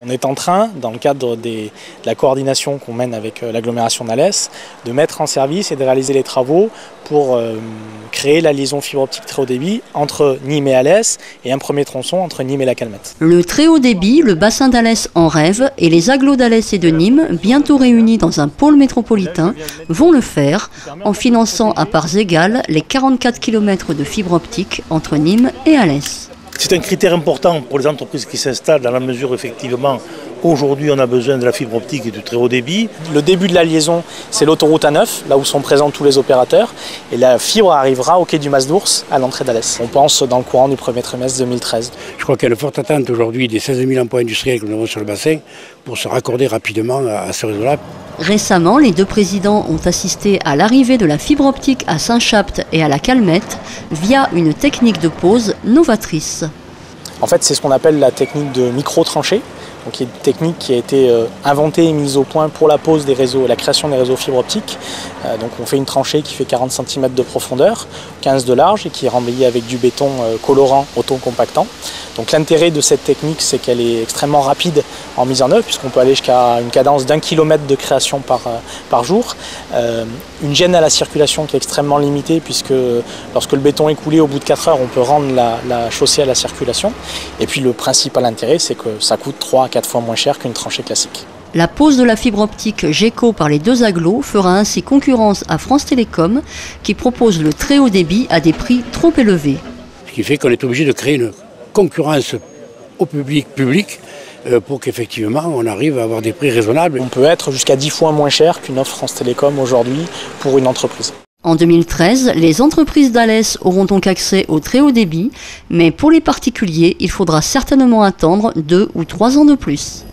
On est en train, dans le cadre de la coordination qu'on mène avec l'agglomération d'Alès, de mettre en service et de réaliser les travaux pour créer la liaison fibre optique très haut débit entre Nîmes et Alès et un premier tronçon entre Nîmes et la Calmette. Le très haut débit, le bassin d'Alès en rêve et les agglos d'Alès et de Nîmes, bientôt réunis dans un pôle métropolitain, vont le faire en finançant à parts égales les 44 km de fibre optique entre Nîmes et Alès. C'est un critère important pour les entreprises qui s'installent dans la mesure effectivement aujourd'hui on a besoin de la fibre optique et du très haut débit. Le début de la liaison, c'est l'autoroute A9, là où sont présents tous les opérateurs, et la fibre arrivera au quai du Mas d'Ours à l'entrée d'Alès. On pense dans le courant du premier trimestre 2013. Je crois qu'il y a une forte attente aujourd'hui des 16 000 emplois industriels que nous avons sur le bassin pour se raccorder rapidement à ce réseau-là. Récemment, les deux présidents ont assisté à l'arrivée de la fibre optique à Saint-Chapt et à la Calmette via une technique de pose novatrice. En fait, c'est ce qu'on appelle la technique de micro-tranchée. Donc, qui est une technique qui a été inventée et mise au point pour la pose des réseaux, la création des réseaux fibre optique. Donc on fait une tranchée qui fait 40 cm de profondeur, 15 de large et qui est remblayée avec du béton colorant autocompactant. Donc l'intérêt de cette technique, c'est qu'elle est extrêmement rapide en mise en œuvre, puisqu'on peut aller jusqu'à une cadence d'1 km de création par jour. Une gêne à la circulation qui est extrêmement limitée, puisque lorsque le béton est coulé, au bout de 4 heures, on peut rendre la chaussée à la circulation. Et puis le principal intérêt, c'est que ça coûte 3 à 4 fois moins cher qu'une tranchée classique. La pose de la fibre optique GECO par les deux agglos fera ainsi concurrence à France Télécom, qui propose le très haut débit à des prix trop élevés. Ce qui fait qu'on est obligé de créer une concurrence au public pour qu'effectivement on arrive à avoir des prix raisonnables. On peut être jusqu'à 10 fois moins cher qu'une offre France Télécom aujourd'hui pour une entreprise. En 2013, les entreprises d'Alès auront donc accès au très haut débit, mais pour les particuliers, il faudra certainement attendre 2 ou 3 ans de plus.